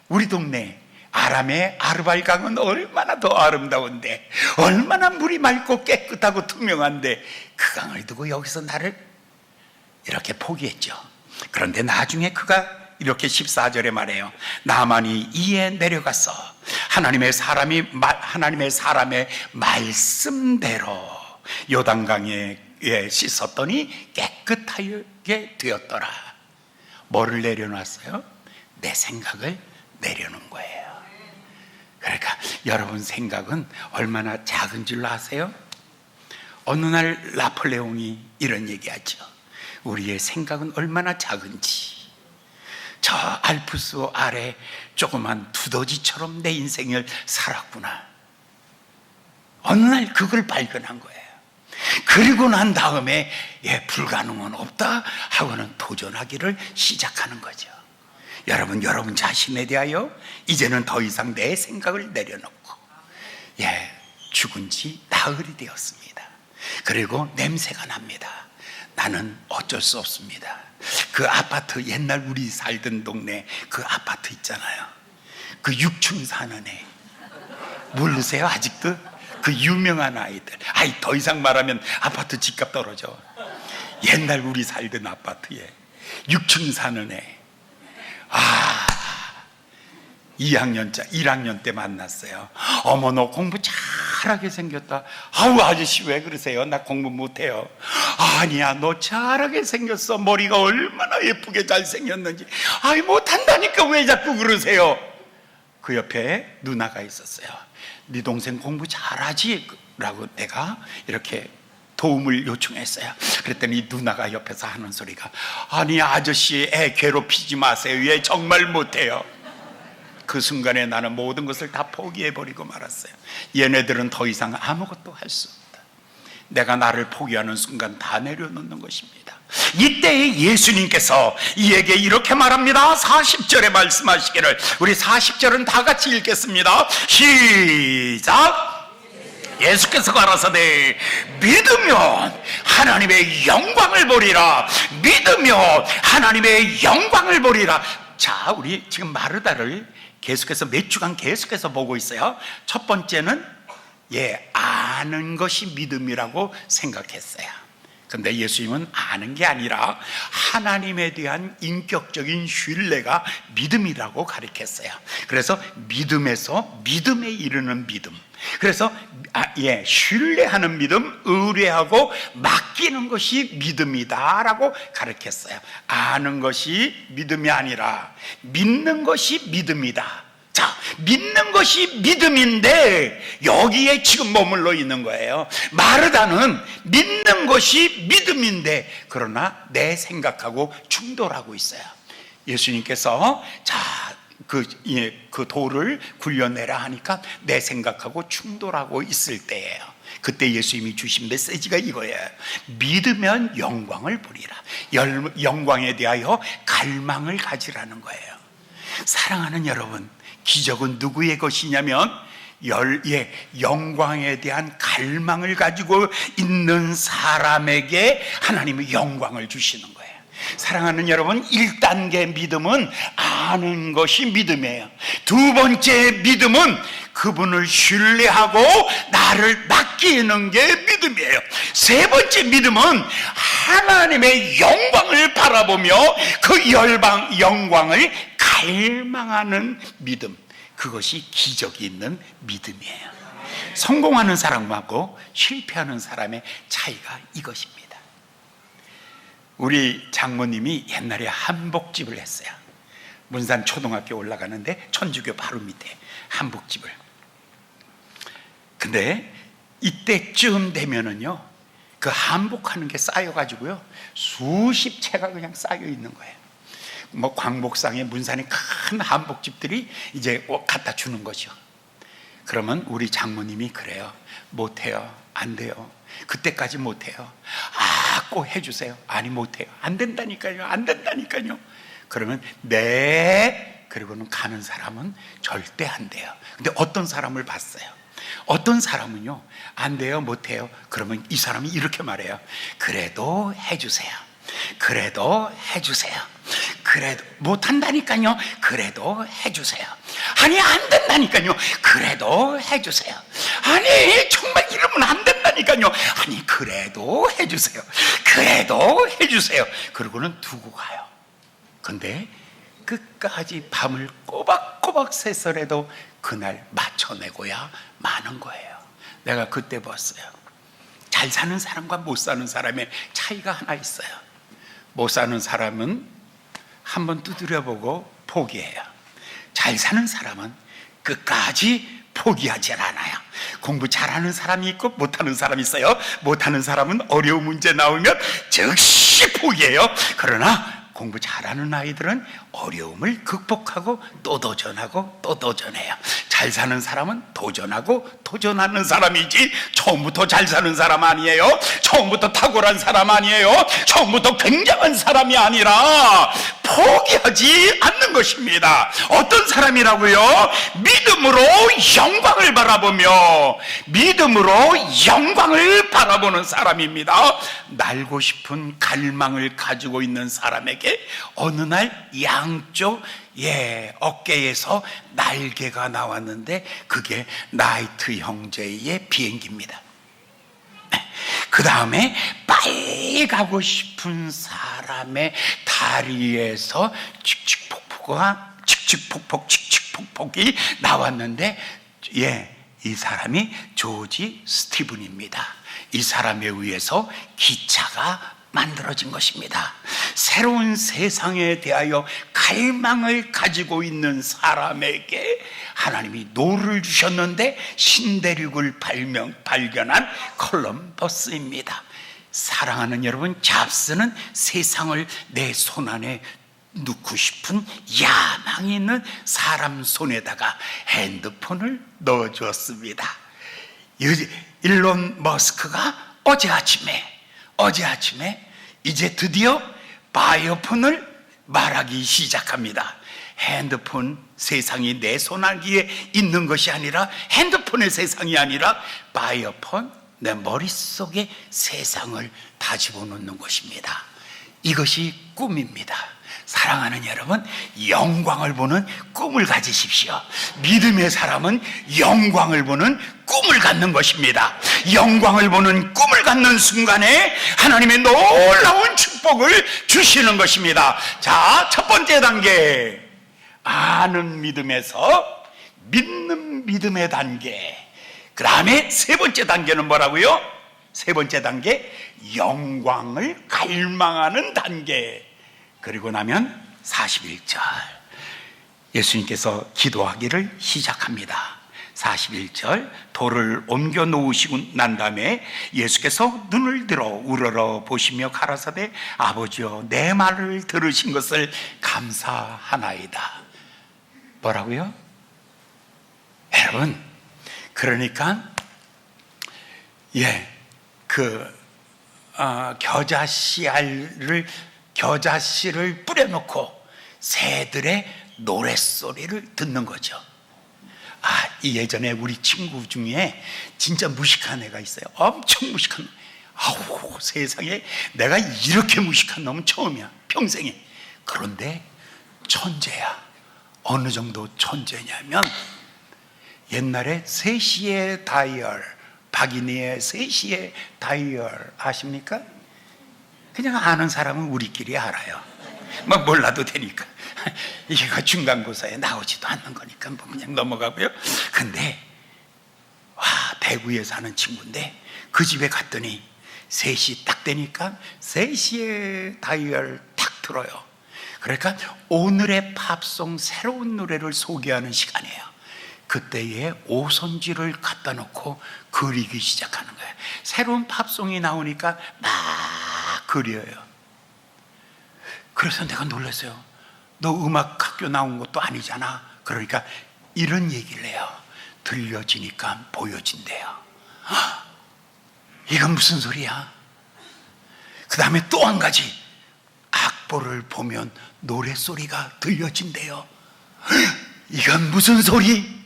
Speaker 2: 우리 동네 아람의 아르발강은 얼마나 더 아름다운데, 얼마나 물이 맑고 깨끗하고 투명한데 그 강을 두고 여기서 나를 이렇게 포기했죠. 그런데 나중에 그가 이렇게 14절에 말해요. 나만이 이에 내려가서 하나님의 사람의 말씀대로 요단강에 씻었더니 깨끗하게 되었더라. 뭐를 내려놨어요? 내 생각을 내려놓은 거예요. 그러니까 여러분 생각은 얼마나 작은 줄 아세요? 어느 날 나폴레옹이 이런 얘기하죠. 우리의 생각은 얼마나 작은지. 저 알프스 아래 조그만 두더지처럼 내 인생을 살았구나. 어느 날 그걸 발견한 거예요. 그리고 난 다음에 불가능은 없다 하고는 도전하기를 시작하는 거죠. 여러분 자신에 대하여 이제는 더 이상 내 생각을 내려놓고 죽은 지 나흘이 되었습니다. 그리고 냄새가 납니다. 나는 어쩔 수 없습니다. 그 아파트, 옛날 우리 살던 동네 그 아파트 있잖아요. 그 6층 사는 애 모르세요? 아직도? 그 유명한 아이들. 더 이상 말하면 아파트 집값 떨어져. 옛날 우리 살던 아파트에 6층 사는 애. 2학년짜 1학년 때 만났어요. 어머, 너 공부 잘하게 생겼다. 아우, 아저씨 왜 그러세요? 나 공부 못해요. 아니야, 너 잘하게 생겼어. 머리가 얼마나 예쁘게 잘생겼는지. 못한다니까 왜 자꾸 그러세요? 그 옆에 누나가 있었어요. 네 동생 공부 잘하지? 라고 내가 이렇게 도움을 요청했어요. 그랬더니 누나가 옆에서 하는 소리가, 아니 아저씨 애 괴롭히지 마세요. 얘 정말 못해요. 그 순간에 나는 모든 것을 다 포기해버리고 말았어요. 얘네들은 더 이상 아무것도 할 수 없다. 내가 나를 포기하는 순간 다 내려놓는 것입니다. 이때 예수님께서 이에게 이렇게 말합니다. 40절에 말씀하시기를, 우리 40절은 다 같이 읽겠습니다. 시작. 예수께서 가라사대 믿으면 하나님의 영광을 보리라. 믿으면 하나님의 영광을 보리라. 자, 우리 지금 마르다를 계속해서 몇 주간 계속해서 보고 있어요. 첫 번째는 아는 것이 믿음이라고 생각했어요. 근데 예수님은 아는 게 아니라 하나님에 대한 인격적인 신뢰가 믿음이라고 가르쳤어요. 그래서 믿음에서 믿음에 이르는 믿음. 그래서 신뢰하는 믿음, 의뢰하고 맡기는 것이 믿음이다라고 가르쳤어요. 아는 것이 믿음이 아니라 믿는 것이 믿음이다. 자, 믿는 것이 믿음인데 여기에 지금 머물러 있는 거예요. 마르다는 믿는 것이 믿음인데 그러나 내 생각하고 충돌하고 있어요. 예수님께서 그 돌을 굴려내라 하니까 내 생각하고 충돌하고 있을 때예요. 그때 예수님이 주신 메시지가 이거예요. 믿으면 영광을 보리라. 영광에 대하여 갈망을 가지라는 거예요. 사랑하는 여러분, 기적은 누구의 것이냐면 영광에 대한 갈망을 가지고 있는 사람에게 하나님의 영광을 주시는 거예요. 사랑하는 여러분, 1단계 믿음은 아는 것이 믿음이에요. 두 번째 믿음은 그분을 신뢰하고 나를 맡기는 게 믿음이에요. 세 번째 믿음은 하나님의 영광을 바라보며 그 영광을 갈망하는 믿음. 그것이 기적이 있는 믿음이에요. 성공하는 사람하고 실패하는 사람의 차이가 이것입니다. 우리 장모님이 옛날에 한복집을 했어요. 문산 초등학교 올라가는데 천주교 바로 밑에 한복집을. 근데 이때쯤 되면은요, 그 한복하는 게 쌓여가지고요, 수십 채가 그냥 쌓여 있는 거예요. 광복상에 문산에 큰 한복집들이 이제 갖다 주는 거죠. 그러면 우리 장모님이 그래요. 못해요. 안 돼요. 그때까지 못해요. 꼭 해주세요. 아니 못해요. 안 된다니까요. 안 된다니까요. 그러면 네. 그리고는 가는 사람은 절대 안 돼요. 근데 어떤 사람을 봤어요. 어떤 사람은요, 안 돼요. 못해요. 그러면 이 사람이 이렇게 말해요. 그래도 해주세요. 그래도 해주세요. 그래도 못한다니까요. 그래도 해주세요. 아니 안 된다니까요. 그래도 해주세요. 아니 정말 이러면 안 된다니까요. 아니 그래도 해주세요. 그래도 해주세요. 그러고는 두고 가요. 근데 끝까지 밤을 꼬박꼬박 새서라도 그날 맞춰내고야 마는 거예요. 내가 그때 봤어요. 잘 사는 사람과 못 사는 사람의 차이가 하나 있어요. 못 사는 사람은 한번 두드려보고 포기해요. 잘 사는 사람은 끝까지 포기하지 않아요. 공부 잘하는 사람이 있고 못하는 사람이 있어요. 못하는 사람은 어려운 문제 나오면 즉시 포기해요. 그러나 공부 잘하는 아이들은 어려움을 극복하고 또 도전하고 또 도전해요. 잘 사는 사람은 도전하고 도전하는 사람이지 처음부터 잘 사는 사람 아니에요. 처음부터 탁월한 사람 아니에요. 처음부터 굉장한 사람이 아니라 포기하지 않는 것입니다. 어떤 사람이라고요? 믿음으로 영광을 바라보며 믿음으로 영광을 바라보는 사람입니다. 날고 싶은 갈망을 가지고 있는 사람에게 어느 날 양쪽 어깨에서 날개가 나왔는데 그게 나이트 형제의 비행기입니다. 그 다음에 빨리 가고 싶은 사람의 다리에서 칙칙폭폭이 나왔는데 이 사람이 조지 스티븐입니다. 이 사람에 의해서 기차가 만들어진 것입니다. 새로운 세상에 대하여 갈망을 가지고 있는 사람에게 하나님이 노를 주셨는데 신대륙을 발견한 콜럼버스입니다. 사랑하는 여러분, 잡스는 세상을 내 손 안에 넣고 싶은 야망이 있는 사람 손에다가 핸드폰을 넣어주었습니다. 일론 머스크가 어제 아침에 이제 드디어 바이오폰을 말하기 시작합니다. 핸드폰 세상이 내 손안기에 있는 것이 아니라, 핸드폰의 세상이 아니라 바이오폰, 내 머릿속에 세상을 다 집어넣는 것입니다. 이것이 꿈입니다. 사랑하는 여러분, 영광을 보는 꿈을 가지십시오. 믿음의 사람은 영광을 보는 꿈을 갖는 것입니다. 영광을 보는 꿈을 갖는 순간에 하나님의 놀라운 축복을 주시는 것입니다. 자, 첫 번째 단계, 아는 믿음에서 믿는 믿음의 단계. 그 다음에 세 번째 단계는 뭐라고요? 세 번째 단계, 영광을 갈망하는 단계. 그리고 나면 41절, 예수님께서 기도하기를 시작합니다. 41절, 돌을 옮겨 놓으시고 난 다음에 예수께서 눈을 들어 우러러 보시며 가라사대, 아버지여, 내 말을 들으신 것을 감사하나이다. 뭐라고요? 여러분, 그러니까 겨자씨를 뿌려놓고 새들의 노랫소리를 듣는 거죠. 이 예전에 우리 친구 중에 진짜 무식한 애가 있어요. 엄청 무식한 놈. 세상에 내가 이렇게 무식한 놈은 처음이야, 평생에. 그런데 천재야. 어느 정도 천재냐면, 옛날에 3시의 다이얼, 박인희의 3시의 다이얼 아십니까? 그냥 아는 사람은 우리끼리 알아요. 뭐 몰라도 되니까. 이게 중간고사에 나오지도 않는 거니까 뭐 그냥 넘어가고요. 근데 대구에 사는 친구인데 그 집에 갔더니 3시 딱 되니까 3시의 다이얼 탁 들어요. 그러니까 오늘의 팝송 새로운 노래를 소개하는 시간이에요. 그때에 오선지를 갖다 놓고 그리기 시작하는 거예요. 새로운 팝송이 나오니까 막 그려요. 그래서 내가 놀랐어요. 너 음악학교 나온 것도 아니잖아. 그러니까 이런 얘기를 해요. 들려지니까 보여진대요. 이건 무슨 소리야? 그 다음에 또 한 가지, 악보를 보면 노래소리가 들려진대요. 이건 무슨 소리?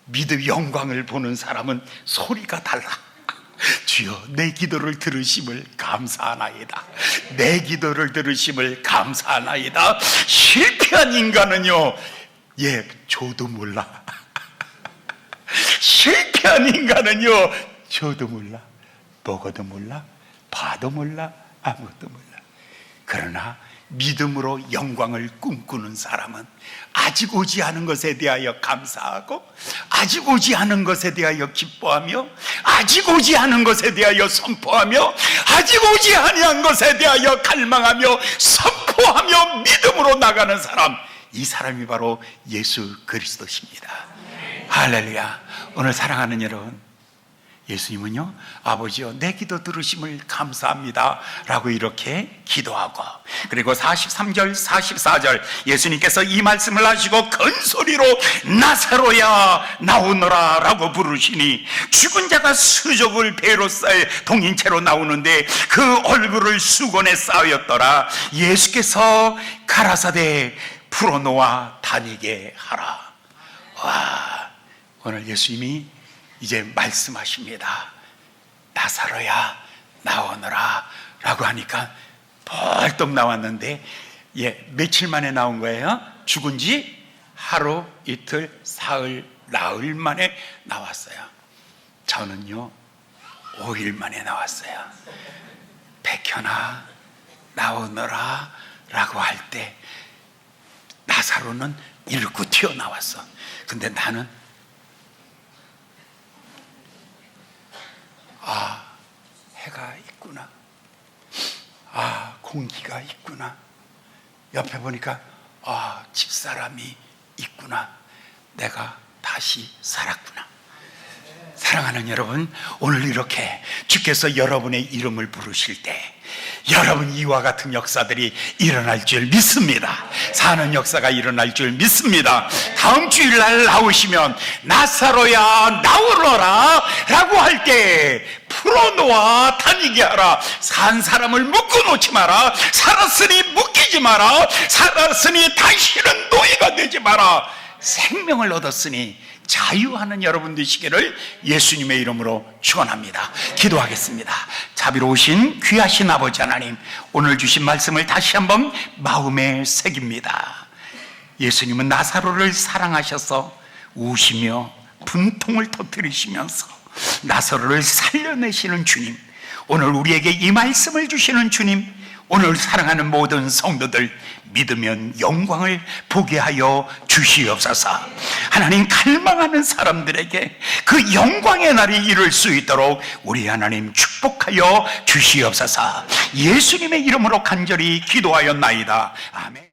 Speaker 2: 믿음 영광을 보는 사람은 소리가 달라. 주여, 내 기도를 들으심을 감사하나이다. 내 기도를 들으심을 감사하나이다. 실패한 인간은요, 저도 몰라. 실패한 인간은요, 저도 몰라. 먹어도 몰라. 봐도 몰라. 아무것도 몰라. 그러나 믿음으로 영광을 꿈꾸는 사람은 아직 오지 않은 것에 대하여 감사하고, 아직 오지 않은 것에 대하여 기뻐하며, 아직 오지 않은 것에 대하여 선포하며, 아직 오지 아니한 것에 대하여 갈망하며 선포하며 믿음으로 나가는 사람, 이 사람이 바로 예수 그리스도십니다. 할렐루야. 오늘 사랑하는 여러분, 예수님은요, 아버지여 내 기도 들으심을 감사합니다 라고 이렇게 기도하고, 그리고 43절 44절 예수님께서 이 말씀을 하시고 큰 소리로 나사로야 나오너라 라고 부르시니, 죽은 자가 수족을 배로 쌓여 동인채로 나오는데 그 얼굴을 수건에 쌓였더라. 예수께서 가라사대 풀어놓아 다니게 하라. 와, 오늘 예수님이 이제 말씀하십니다. 나사로야 나오너라 라고 하니까 벌떡 나왔는데, 며칠 만에 나온 거예요? 죽은 지 하루, 이틀, 사흘, 나흘 만에 나왔어요. 저는요 5일 만에 나왔어요. 백현아 나오너라 라고 할 때 나사로는 이렇게 튀어나왔어. 근데 나는 해가 있구나, 공기가 있구나, 옆에 보니까 집사람이 있구나, 내가 다시 살았구나. 사랑하는 여러분, 오늘 이렇게 주께서 여러분의 이름을 부르실 때 여러분 이와 같은 역사들이 일어날 줄 믿습니다. 사는 역사가 일어날 줄 믿습니다. 다음 주일날 나오시면 나사로야 나오너라 라고 할 때 풀어놓아 다니게 하라. 산 사람을 묶어놓지 마라. 살았으니 묶이지 마라. 살았으니 다시는 노예가 되지 마라. 생명을 얻었으니 자유하는 여러분 되시기를 예수님의 이름으로 축원합니다. 기도하겠습니다. 자비로우신 귀하신 아버지 하나님, 오늘 주신 말씀을 다시 한번 마음에 새깁니다. 예수님은 나사로를 사랑하셔서 우시며 분통을 터뜨리시면서 나사로를 살려내시는 주님, 오늘 우리에게 이 말씀을 주시는 주님, 오늘 사랑하는 모든 성도들 믿으면 영광을 보게 하여 주시옵소서. 하나님, 갈망하는 사람들에게 그 영광의 날이 이룰 수 있도록 우리 하나님 축복하여 주시옵소서. 예수님의 이름으로 간절히 기도하였나이다. 아멘.